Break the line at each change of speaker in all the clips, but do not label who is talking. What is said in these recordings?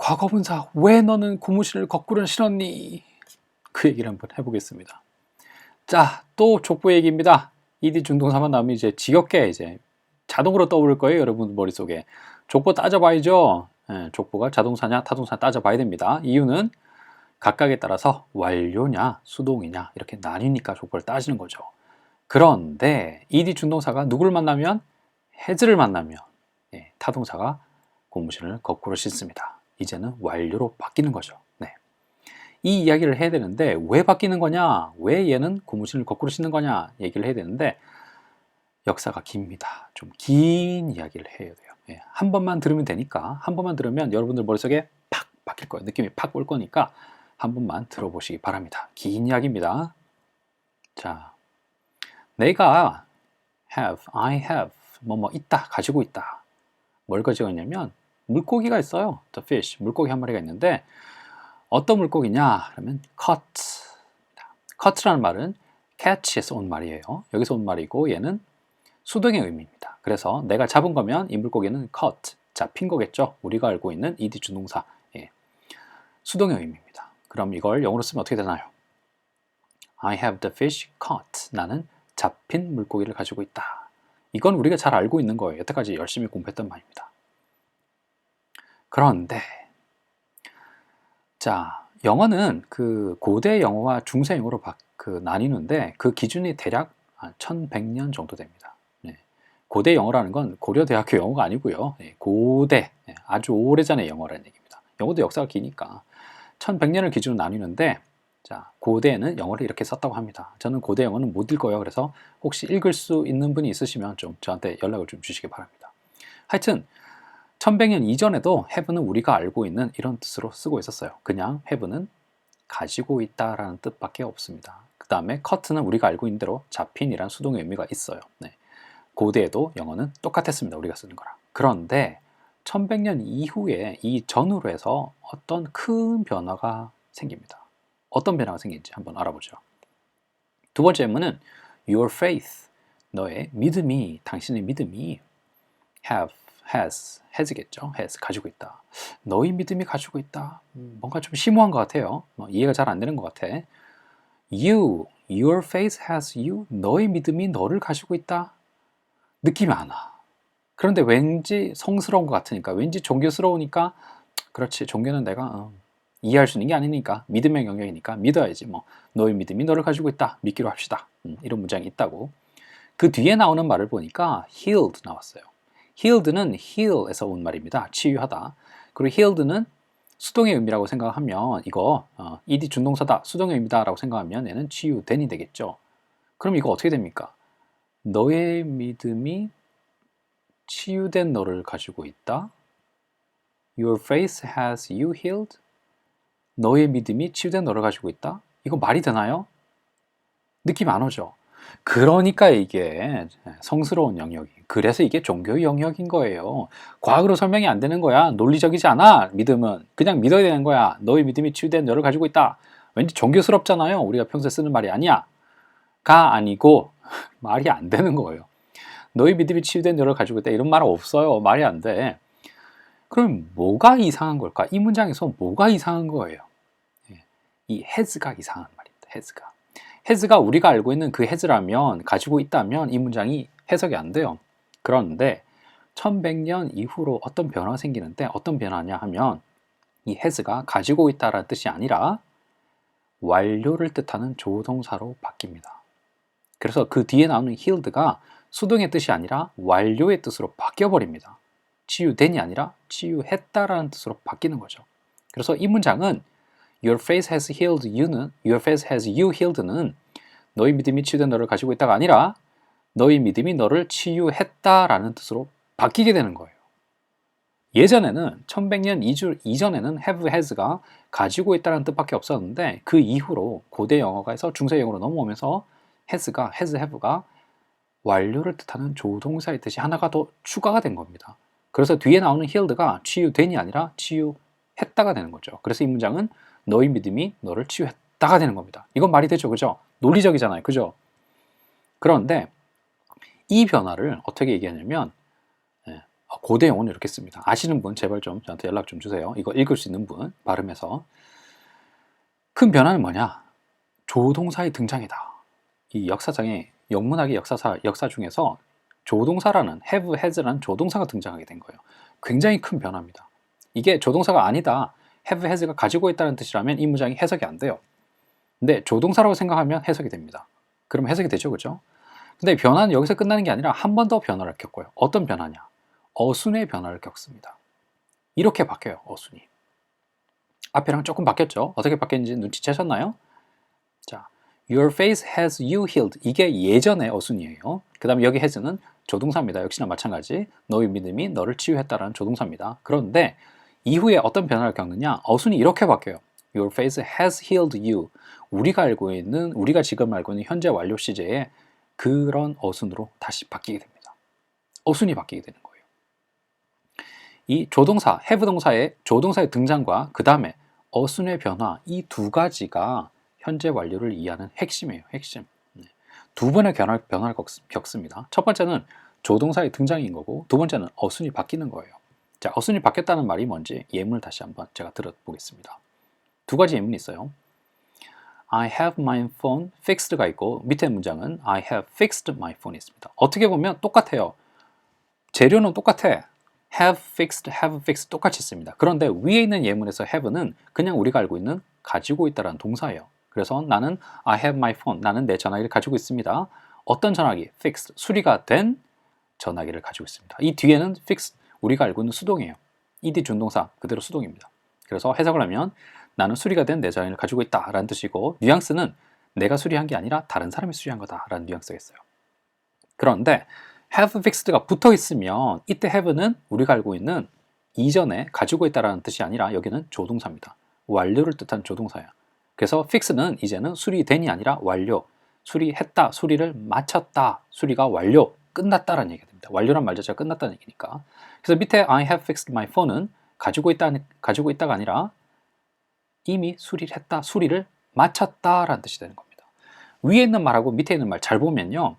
과거분사, 왜 너는 고무신을 거꾸로 신었니? 그 얘기를 한번 해보겠습니다. 자, 또 족보 얘기입니다. ed 중동사만 나오면 이제 지겹게 이제 자동으로 떠오를 거예요. 여러분 머릿속에. 족보 따져봐야죠. 족보가 자동사냐 타동사냐 따져봐야 됩니다. 이유는 각각에 따라서 완료냐 수동이냐 이렇게 나뉘니까 족보를 따지는 거죠. 그런데 ed 중동사가 누구를 만나면 has를 만나면 타동사가 고무신을 거꾸로 신습니다. 이제는 완료로 바뀌는 거죠. 네. 이 이야기를 해야 되는데 왜 바뀌는 거냐, 왜 얘는 고무신을 거꾸로 신는 거냐 얘기를 해야 되는데 역사가 깁니다. 좀 긴 이야기를 해야 돼요. 한 번만 들으면 되니까, 한 번만 들으면 여러분들 머릿속에 팍 박힐 거예요. 느낌이 팍 올 거니까 한 번만 들어보시기 바랍니다. 긴 이야기입니다. 자, 내가 I have 뭐뭐 있다, 가지고 있다. 뭘 가지고 있냐면 물고기가 있어요. The fish, 물고기 한 마리가 있는데 어떤 물고기냐? 그러면 caught. caught라는 말은 catch에서 온 말이에요. 여기서 온 말이고 얘는 수동의 의미입니다. 그래서 내가 잡은 거면 이 물고기는 caught, 잡힌 거겠죠. 우리가 알고 있는 ed 준동사, 수동의 의미입니다. 그럼 이걸 영어로 쓰면 어떻게 되나요? I have the fish caught. 나는 잡힌 물고기를 가지고 있다. 이건 우리가 잘 알고 있는 거예요. 여태까지 열심히 공부했던 말입니다. 그런데 자, 영어는 그 고대 영어와 중세 영어로 나뉘는데 그 기준이 대략 1100년 정도 됩니다. 고대 영어라는 건 고려대학교 영어가 아니고요. 고대, 아주 오래전의 영어라는 얘기입니다. 영어도 역사가 기니까 1100년을 기준으로 나뉘는데 자, 고대에는 영어를 이렇게 썼다고 합니다. 저는 고대 영어는 못 읽어요. 그래서 혹시 읽을 수 있는 분이 있으시면 좀 저한테 연락을 좀 주시기 바랍니다. 하여튼 1100년 이전에도 have는 우리가 알고 있는 이런 뜻으로 쓰고 있었어요. 그냥 have는 가지고 있다라는 뜻밖에 없습니다. 그 다음에 caught는 우리가 알고 있는 대로 잡힌이란 수동의 의미가 있어요. 고대에도 영어는 똑같았습니다. 우리가 쓰는 거랑. 그런데 1100년 이후에 이 전후로 해서 어떤 큰 변화가 생깁니다. 어떤 변화가 생긴지 한번 알아보죠. 두 번째 질문은 your faith, 너의 믿음이, 당신의 믿음이 has겠죠. has, 가지고 있다. 너의 믿음이 가지고 있다. 뭔가 좀 심오한 것 같아요. 이해가 잘 안 되는 것 같아. your faith has you, 너의 믿음이 너를 가지고 있다. 느낌이 안 와. 그런데 왠지 성스러운 것 같으니까, 왠지 종교스러우니까, 그렇지, 종교는 내가 이해할 수 있는 게 아니니까, 믿음의 영역이니까 믿어야지. 너의 믿음이 너를 가지고 있다. 믿기로 합시다. 이런 문장이 있다고. 그 뒤에 나오는 말을 보니까 healed 나왔어요. healed는 heal에서 온 말입니다. 치유하다. 그리고 healed는 수동의 의미라고 생각하면 이거 ed 준동사다, 수동의 의미다 라고 생각하면 얘는 치유된이 되겠죠. 그럼 이거 어떻게 됩니까? 너의 믿음이 치유된 너를 가지고 있다. Your faith has you healed. 너의 믿음이 치유된 너를 가지고 있다. 이거 말이 되나요? 느낌 안 오죠? 그러니까 이게 성스러운 영역이, 그래서 이게 종교의 영역인 거예요. 과학으로 설명이 안 되는 거야. 논리적이지 않아. 믿음은 그냥 믿어야 되는 거야. 너의 믿음이 치유된 너를 가지고 있다. 왠지 종교스럽잖아요. 우리가 평소에 쓰는 말이 아니야. 가 아니고 말이 안 되는 거예요. 너의 믿음이 치유된 너를 가지고 있다. 이런 말 없어요. 말이 안 돼. 그럼 뭐가 이상한 걸까? 이 문장에서 뭐가 이상한 거예요? 이 has가 이상한 말입니다. has가 우리가 알고 있는 그 has라면, 가지고 있다면 이 문장이 해석이 안 돼요. 그런데 1100년 이후로 어떤 변화가 생기는데 어떤 변화냐 하면 이 has가 가지고 있다라는 뜻이 아니라 완료를 뜻하는 조동사로 바뀝니다. 그래서 그 뒤에 나오는 healed가 수동의 뜻이 아니라 완료의 뜻으로 바뀌어버립니다. 치유된이 아니라 치유했다라는 뜻으로 바뀌는 거죠. 그래서 이 문장은 Your faith has healed you는, Your faith has you healed는 너의 믿음이 치유된 너를 가지고 있다가 아니라 너의 믿음이 너를 치유했다라는 뜻으로 바뀌게 되는 거예요. 예전에는 1100년 이전에는 have, has가 가지고 있다는 뜻밖에 없었는데 그 이후로 고대 영어에서 중세 영어로 넘어오면서 has가, has, have가 완료를 뜻하는 조동사의 뜻이 하나가 더 추가가 된 겁니다. 그래서 뒤에 나오는 healed가 치유된이 아니라 치유했다가 되는 거죠. 그래서 이 문장은 너의 믿음이 너를 치유했다가 되는 겁니다. 이건 말이 되죠, 그죠? 논리적이잖아요, 그죠? 그런데 이 변화를 어떻게 얘기하냐면 고대 용어는 이렇게 씁니다. 아시는 분 제발 좀 저한테 연락 좀 주세요. 이거 읽을 수 있는 분 발음해서. 큰 변화는 뭐냐? 조동사의 등장이다. 이 역사상에 영문학의 역사 중에서 조동사라는 have, has라는 조동사가 등장하게 된 거예요. 굉장히 큰 변화입니다. 이게 조동사가 아니다. have, has가 가지고 있다는 뜻이라면 이 문장이 해석이 안 돼요. 근데 조동사라고 생각하면 해석이 됩니다. 그럼 해석이 되죠, 그죠? 근데 변화는 여기서 끝나는 게 아니라 한 번 더 변화를 겪어요. 어떤 변화냐? 어순의 변화를 겪습니다. 이렇게 바뀌어요, 어순이. 앞에랑 조금 바뀌었죠? 어떻게 바뀌었는지 눈치채셨나요? 자, Your face has you healed. 이게 예전의 어순이에요. 그 다음에 여기 has는 조동사입니다. 역시나 마찬가지. 너의 믿음이 너를 치유했다라는 조동사입니다. 그런데 이후에 어떤 변화를 겪느냐? 어순이 이렇게 바뀌어요. Your face has healed you. 우리가 지금 알고 있는 현재 완료 시제의 그런 어순으로 다시 바뀌게 됩니다. 어순이 바뀌게 되는 거예요. 이 조동사, have 동사의 조동사의 등장과 그 다음에 어순의 변화, 이 두 가지가 현재 완료를 이해하는 핵심이에요. 핵심. 두 번의 변화를 겪습니다. 첫 번째는 조동사의 등장인 거고 두 번째는 어순이 바뀌는 거예요. 자, 어순이 바뀌었다는 말이 뭔지 예문을 다시 한번 제가 들어보겠습니다. 두 가지 예문이 있어요. I have my phone fixed가 있고 밑에 문장은 I have fixed my phone이 있습니다. 어떻게 보면 똑같아요. 재료는 똑같아. have fixed 똑같이 씁니다. 그런데 위에 있는 예문에서 have는 그냥 우리가 알고 있는 가지고 있다라는 동사예요. 그래서 나는 I have my phone, 나는 내 전화기를 가지고 있습니다. 어떤 전화기? fixed, 수리가 된 전화기를 가지고 있습니다. 이 뒤에는 fixed, 우리가 알고 있는 수동이에요. ed 준동사, 그대로 수동입니다. 그래서 해석을 하면 나는 수리가 된 내 전화기를 가지고 있다 라는 뜻이고 뉘앙스는 내가 수리한 게 아니라 다른 사람이 수리한 거다 라는 뉘앙스가 있어요. 그런데 have fixed가 붙어 있으면 이때 have는 우리가 알고 있는 이전에 가지고 있다라는 뜻이 아니라 여기는 조동사입니다. 완료를 뜻한 조동사야. 그래서 fix는 이제는 수리된이 아니라 완료, 수리했다, 수리를 마쳤다, 수리가 완료, 끝났다라는 얘기가 됩니다. 완료란 말 자체가 끝났다는 얘기니까. 그래서 밑에 I have fixed my phone은 가지고 있다가 아니라 이미 수리를 했다, 수리를 마쳤다라는 뜻이 되는 겁니다. 위에 있는 말하고 밑에 있는 말 잘 보면요.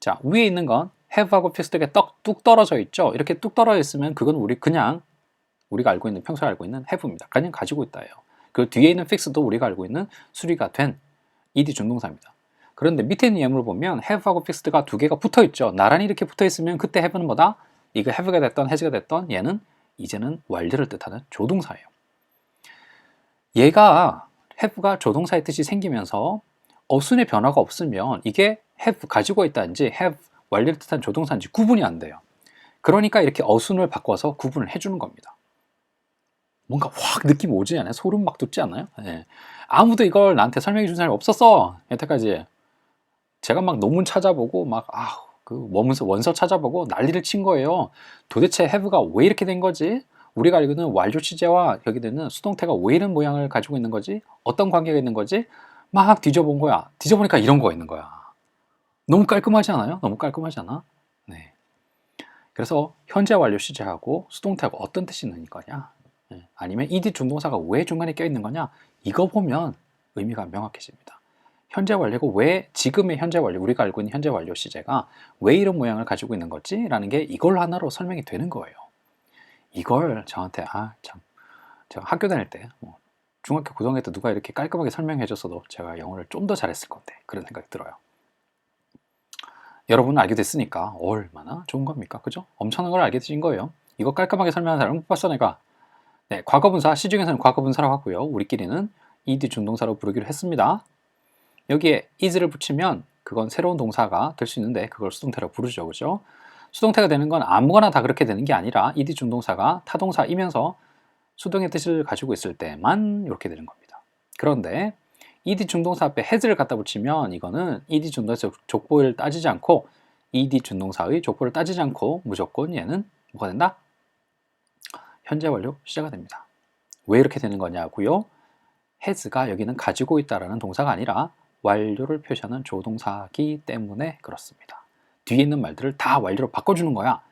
자, 위에 있는 건 have하고 fixed가 뚝 떨어져 있죠. 이렇게 뚝 떨어져 있으면 그건 우리가 알고 있는 평소에 알고 있는 have입니다. 그냥 가지고 있다예요. 그 뒤에 있는 fixed도 우리가 알고 있는 수리가 된 ed 준동사입니다. 그런데 밑에 있는 예문을 보면 have하고 fixed가 두 개가 붙어 있죠. 나란히 이렇게 붙어 있으면 그때 have는 뭐다? 이거 have가 됐던 has가 됐던 얘는 이제는 완료를 뜻하는 조동사예요. 얘가 have가 조동사의 뜻이 생기면서 어순의 변화가 없으면 이게 have 가지고 있다는지 have 완료를 뜻한 조동사인지 구분이 안 돼요. 그러니까 이렇게 어순을 바꿔서 구분을 해주는 겁니다. 뭔가 확 느낌 오지 않아요? 소름 막 돋지 않아요? 네. 아무도 이걸 나한테 설명해 준 사람이 없었어. 여태까지. 제가 막 논문 찾아보고 그 원서 찾아보고 난리를 친 거예요. 도대체 have가 왜 이렇게 된 거지? 우리가 알고 있는 완료 시제와 여기 되는 수동태가 왜 이런 모양을 가지고 있는 거지? 어떤 관계가 있는 거지? 막 뒤져본 거야. 뒤져보니까 이런 거가 있는 거야. 너무 깔끔하지 않아요? 너무 깔끔하지 않아? 네. 그래서 현재 완료 시제하고 수동태하고 어떤 뜻이 있는 거냐? 아니면 ed 준동사가 왜 중간에 껴있는 거냐? 이거 보면 의미가 명확해집니다. 현재 완료고 왜 지금의 현재 완료, 우리가 알고 있는 현재 완료 시제가 왜 이런 모양을 가지고 있는 거지? 라는 게 이걸 하나로 설명이 되는 거예요. 이걸 저한테 제가 학교 다닐 때 중학교 고등학교 때 누가 이렇게 깔끔하게 설명해 줬어도 제가 영어를 좀 더 잘했을 건데 그런 생각이 들어요. 여러분은 알게 됐으니까 얼마나 좋은 겁니까? 그죠? 엄청난 걸 알게 되신 거예요. 이거 깔끔하게 설명한 사람은 못 봤어 내가. 네, 과거분사, 시중에서는 과거분사라고 하고요. 우리끼리는 ed 준동사로 부르기로 했습니다. 여기에 is를 붙이면 그건 새로운 동사가 될 수 있는데 그걸 수동태라고 부르죠. 그죠? 수동태가 되는 건 아무거나 다 그렇게 되는 게 아니라 ed 준동사가 타동사이면서 수동의 뜻을 가지고 있을 때만 이렇게 되는 겁니다. 그런데 ed 준동사 앞에 has를 갖다 붙이면 이거는 ed 준동사의 족보를 따지지 않고 ed 준동사의 족보를 따지지 않고 무조건 얘는 뭐가 된다? 현재 완료 시제가 됩니다. 왜 이렇게 되는 거냐고요? has가 여기는 가지고 있다라는 동사가 아니라 완료를 표시하는 조동사이기 때문에 그렇습니다. 뒤에 있는 말들을 다 완료로 바꿔주는 거야.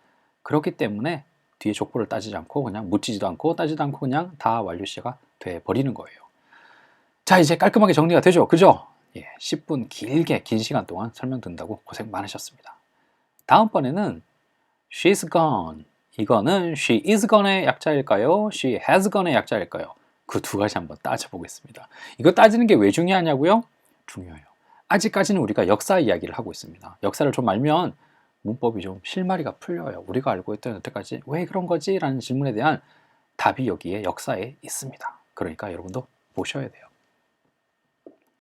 그렇기 때문에 뒤에 족보를 따지지 않고 그냥 묻지도 않고 따지도 않고 그냥 다 완료 시제가 돼버리는 거예요. 자, 이제 깔끔하게 정리가 되죠? 그죠? 10분 긴 시간 동안 설명 듣는다고 고생 많으셨습니다. 다음번에는 she's gone 이거는 she is gone의 약자일까요? she has gone의 약자일까요? 그 두 가지 한번 따져보겠습니다. 이거 따지는 게 왜 중요하냐고요? 중요해요. 아직까지는 우리가 역사 이야기를 하고 있습니다. 역사를 좀 알면 문법이 좀 실마리가 풀려요. 우리가 알고 있던 여태까지 왜 그런 거지? 라는 질문에 대한 답이 여기에 역사에 있습니다. 그러니까 여러분도 보셔야 돼요.